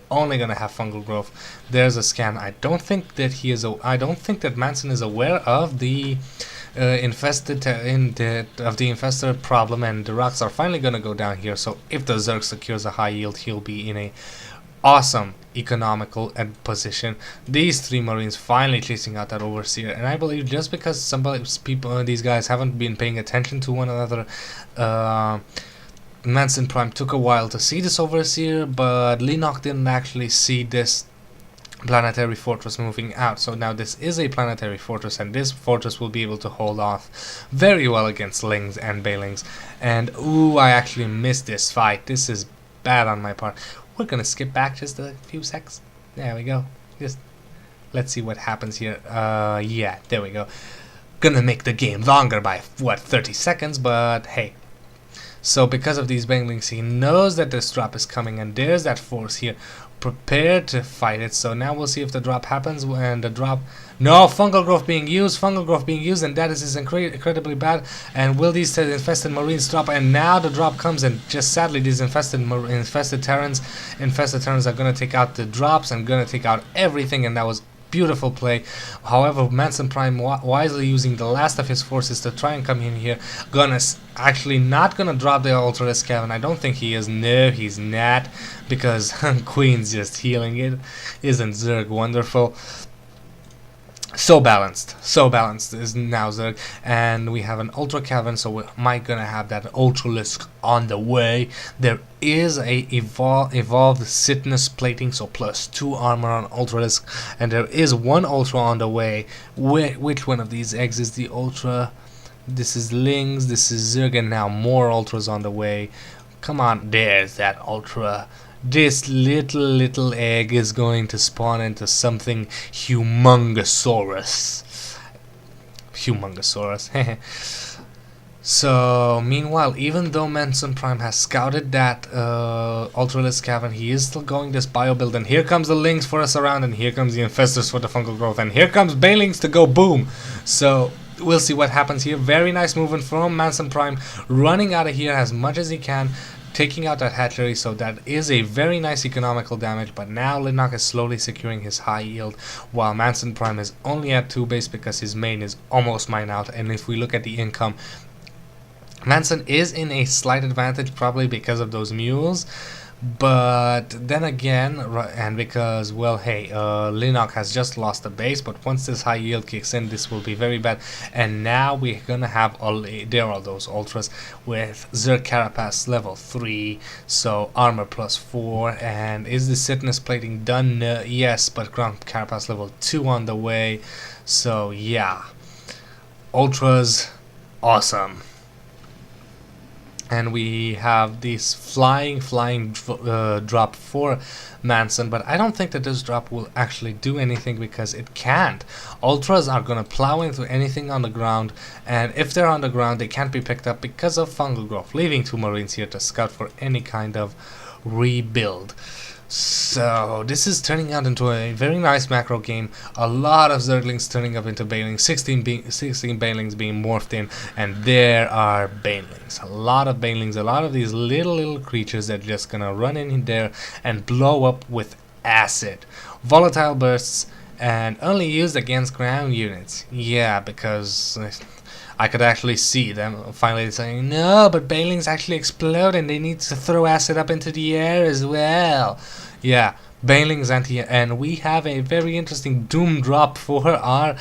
only gonna have fungal growth. There's a scan. I don't think that I don't think that Manson is aware of the infested problem, and the rocks are finally gonna go down here. So if the Zerg secures a high yield, he'll be in a awesome economical position. These 3 Marines finally chasing out that Overseer, and I believe just because these guys haven't been paying attention to one another, MansonPrime took a while to see this Overseer, but Leenock didn't actually see this planetary fortress moving out. So now this is a planetary fortress, and this fortress will be able to hold off very well against Lings and Bailings. And ooh, I actually missed this fight. This is bad on my part. We're gonna skip back just a few seconds. There we go. Just let's see what happens here. Yeah, there we go. Gonna make the game longer by what, 30 seconds, but hey. So because of these banglings, he knows that this drop is coming, and there's that force here prepared to fight it. So now we'll see if the drop happens. And the drop, no, fungal growth being used, and that is incredibly bad. And will these infested Marines drop? And now the drop comes, and just sadly these infested Terrans are gonna take out the drops and gonna take out everything, and that was beautiful play. However, MansonPrime wisely using the last of his forces to try and come in here. Actually not gonna drop the Ultra Cavern. I don't think he is. No, he's not, because Queen's just healing it. Isn't Zerg wonderful? So balanced is now Zerg, and we have an Ultra Cavern, so we might gonna have that Ultralisk on the way. There is a evolved Sitness plating, so +2 armor on Ultralisk, and there is one Ultra on the way. Which one of these eggs is the Ultra? This is Lings, this is Zerg, and now more Ultras on the way. Come on, there's that Ultra. This little egg is going to spawn into something humongosaurus. So meanwhile, even though MansonPrime has scouted that Ultralisk Cavern, he is still going this bio build, and here comes the Lings for us around, and here comes the Infestors for the fungal growth, and here comes Bailings to go boom. So we'll see what happens here. Very nice movement from MansonPrime, running out of here as much as he can, taking out that hatchery, so that is a very nice economical damage. But now Leenock is slowly securing his high yield, while MansonPrime is only at 2 base because his main is almost mined out. And if we look at the income, Manson is in a slight advantage, probably because of those mules. But then again, and because, well, hey, Leenock has just lost the base, but once this high yield kicks in, this will be very bad. And now we're gonna have there are those ultras with Zerg Carapace level 3, so armor +4. And is the Sitness plating done? Yes, but ground Carapace level 2 on the way. So yeah, ultras, awesome. And we have this flying drop for Manson, but I don't think that this drop will actually do anything, because it can't. Ultras are gonna plow into anything on the ground, and if they're on the ground, they can't be picked up because of fungal growth, leaving 2 Marines here to scout for any kind of rebuild. So this is turning out into a very nice macro game. A lot of Zerglings turning up into Bailings, 16 Bailings being morphed in, and there are Bailings. A lot of Bailings, a lot of these little creatures that are just gonna run in there and blow up with acid. Volatile bursts, and only used against ground units. Yeah, because I could actually see them finally saying, no, but Bailings actually explode and they need to throw acid up into the air as well. Yeah, Bailings and we have a very interesting doom drop for our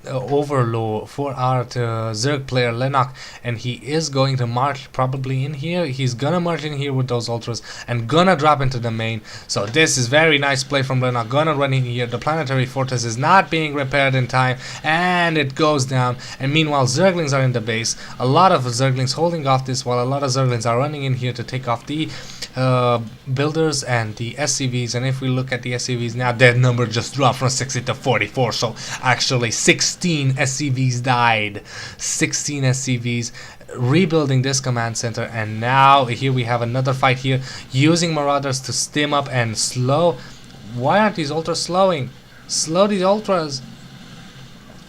overlord, for our Zerg player Leenock, and he is going to march probably in here. He's gonna march in here with those ultras and gonna drop into the main. So this is very nice play from Leenock. Gonna run in here. The planetary fortress is not being repaired in time, and it goes down. And meanwhile, Zerglings are in the base. A lot of Zerglings holding off this, while a lot of Zerglings are running in here to take off the builders and the SCVs. And if we look at the SCVs now, their number just dropped from 60 to 44. So actually 16 SCVs died. 16 SCVs rebuilding this command center. And now here we have another fight here, using Marauders to stim up and slow. Why aren't these ultras slowing? Slow these ultras.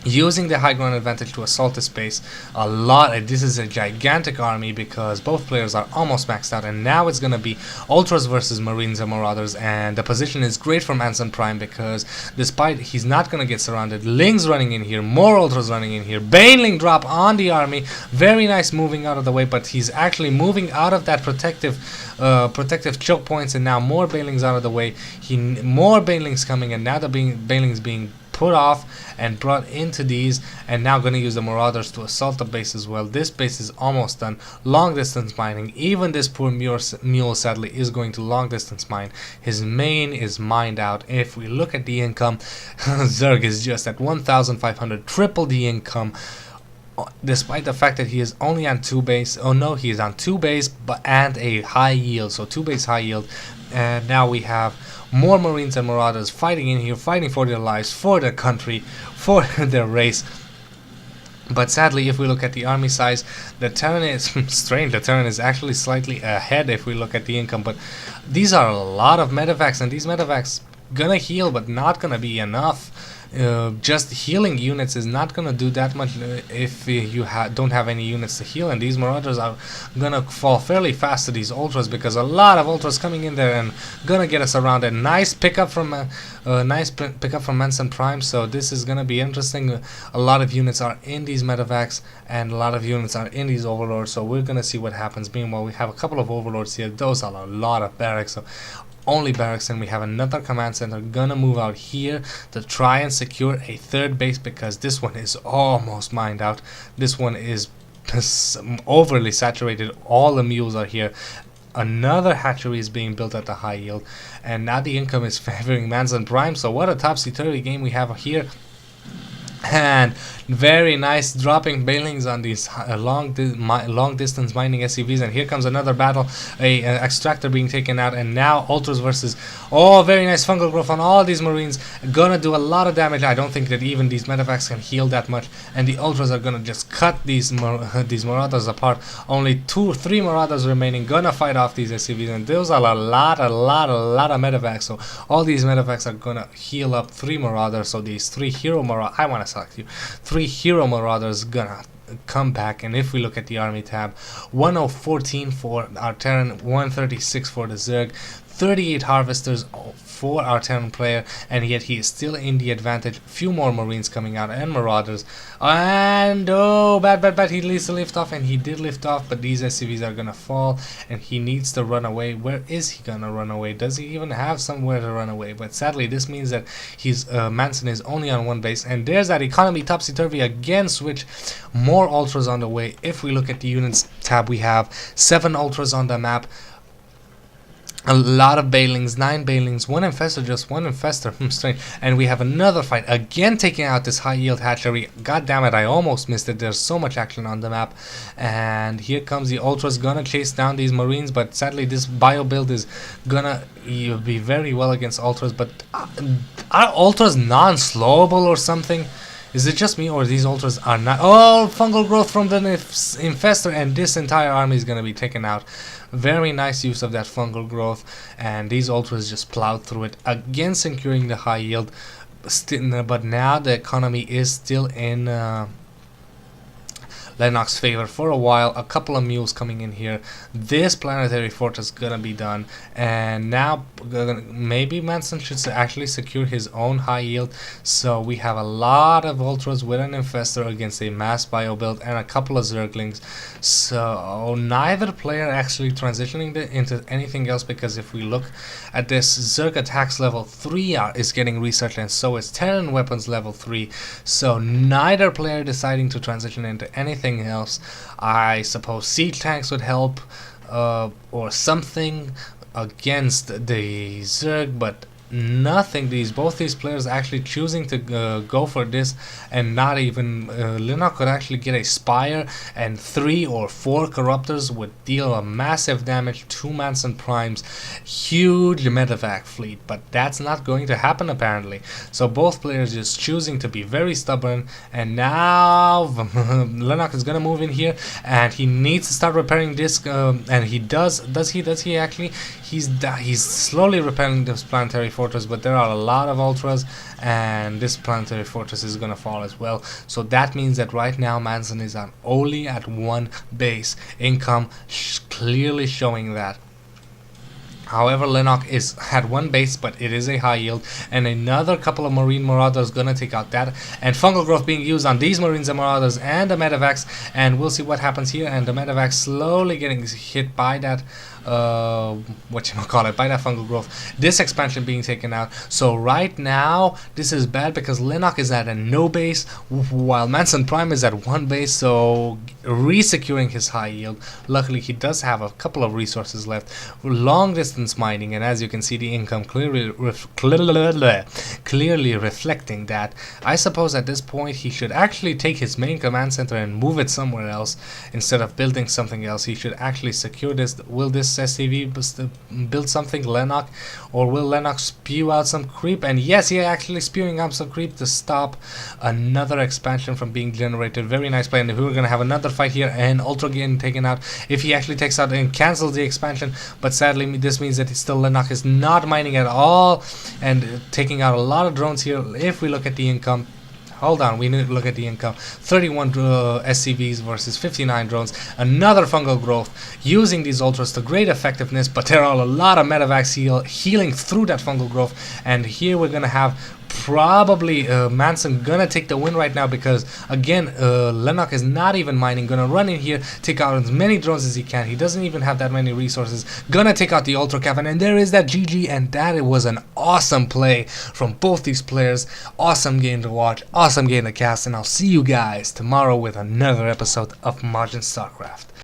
using the high ground advantage to assault this base a lot. This is a gigantic army because both players are almost maxed out, and now it's gonna be Ultras versus Marines and Marauders, and the position is great for MansonPrime because despite he's not gonna get surrounded, Ling's running in here, more Ultras running in here, Baneling drop on the army, very nice moving out of the way, but he's actually moving out of that protective choke points, and now more Banelings out of the way. More Banelings coming, and now the Banelings being put off and brought into these, and now going to use the Marauders to assault the base as well. This base is almost done. Long distance mining. Even this poor mule sadly is going to long distance mine. His main is mined out. If we look at the income, Zerg is just at 1,500, triple the income, despite the fact that he is only on 2 base. Oh no, he is on 2 base and a high yield, so 2 base high yield. And now we have more Marines and Marauders fighting in here, fighting for their lives, for their country, for their race. But sadly, if we look at the army size, the Terran is strange. The Terran is actually slightly ahead if we look at the income. But these are a lot of medevacs, and these medevacs gonna heal, but not gonna be enough. Just healing units is not gonna do that much if you don't have any units to heal, and these Marauders are gonna fall fairly fast to these Ultras because a lot of Ultras coming in there and gonna get us around. A nice pickup from MansonPrime, so this is gonna be interesting. A lot of units are in these medevacs, and a lot of units are in these Overlords, so we're gonna see what happens. Meanwhile, we have a couple of Overlords here. Those are a lot of barracks. So only barracks, and we have another command center gonna move out here to try and secure a 3rd base because this one is almost mined out. This one is overly saturated. All the mules are here. Another hatchery is being built at the high yield, and now the income is favoring MansonPrime. So what a topsy-turvy game we have here. And very nice dropping Banelings on these long distance mining SCVs, and here comes another battle, a extractor being taken out, and now Ultras versus, oh, very nice fungal growth on all these Marines, gonna do a lot of damage. I don't think that even these medevacs can heal that much, and the Ultras are gonna just cut these Marauders apart. Only 2-3 Marauders remaining, gonna fight off these SCVs, and those are a lot of medevacs. So all these medevacs are gonna heal up 3 Marauders. So these 3 hero Marauders, I wanna select you. 3 hero Marauders gonna come back, and if we look at the army tab, 1014 for our Terran, 136 for the Zerg, 38 harvesters for our Terran player, and yet he is still in the advantage. Few more Marines coming out and Marauders, and oh, bad, he needs to lift off, and he did lift off, but these SCVs are gonna fall, and he needs to run away. Where is he gonna run away? Does he even have somewhere to run away? But sadly, this means that his Manson is only on 1 base, and there's that economy topsy-turvy again switch. More Ultras on the way. If we look at the units tab, we have 7 Ultras on the map, a lot of Banelings, 9 Banelings, 1 Infestor, just 1 Infestor, strange. And we have another fight, again taking out this high yield hatchery. God damn it, I almost missed it. There's so much action on the map. And here comes the Ultras, gonna chase down these Marines, but sadly this bio build is gonna be very well against Ultras. But are Ultras non-slowable or something? Is it just me, or these Ultras are not? Oh, fungal growth from the Infestor, and this entire army is going to be taken out. Very nice use of that fungal growth, and these Ultras just plowed through it, again securing the high yield. But now the economy is still in Leenock's favor for a while. A couple of mules coming in here. This planetary fortress gonna be done, and now maybe Manson should actually secure his own high yield. So we have a lot of Ultras with an Infestor against a mass bio build and a couple of Zerglings. So neither player actually transitioning into anything else, because if we look at this, Zerg attacks level 3 is getting researched, and so is Terran weapons level 3. So neither player deciding to transition into anything else. I suppose siege tanks would help, or something against the Zerg, but nothing. Both these players actually choosing to go for this, and not even Leenock could actually get a Spire, and 3 or 4 Corruptors would deal a massive damage to MansonPrime's huge medevac fleet, but that's not going to happen apparently. So both players just choosing to be very stubborn, and now Leenock is gonna move in here, and he needs to start repairing this, and he does he actually? he's slowly repairing this planetary fortress, but there are a lot of ultras, and this planetary fortress is gonna fall as well. So that means that right now Manson is only at one base. Income clearly showing that. However, Leenock is at one base, but it is a high yield, and another couple of Marine Marauders gonna take out that, and Fungal Growth being used on these Marines and Marauders and the Medivacs, and we'll see what happens here. And the Medivacs slowly getting hit by that by that Fungal Growth. This expansion being taken out. So right now this is bad because Leenock is at a no base while MansonPrime is at one base, so re-securing his high yield. Luckily he does have a couple of resources left. Long distance mining, and as you can see the income clearly reflecting that. I suppose at this point he should actually take his main command center and move it somewhere else instead of building something else. He should actually secure this. Will this SCV build something, Leenock, or will Leenock spew out some creep? And yes, he actually spewing out some creep to stop another expansion from being generated. Very nice play, and we're gonna have another fight here, and Ultra getting taken out if he actually takes out and cancels the expansion. But sadly this means that still Leenock is not mining at all and taking out a lot of drones here. If we look at the income, hold on, we need to look at the income. 31 SCVs versus 59 drones. Another Fungal Growth using these ultras to great effectiveness, but there are a lot of Medivacs healing through that Fungal Growth. And here we're gonna have probably Manson gonna take the win right now, because again Leenock is not even mining, gonna run in here, take out as many drones as he can. He doesn't even have that many resources, gonna take out the Ultra Cavern, and there is that GG. And that it was an awesome play from both these players. Awesome game to watch, awesome game to cast, and I'll see you guys tomorrow with another episode of Majin Starcraft.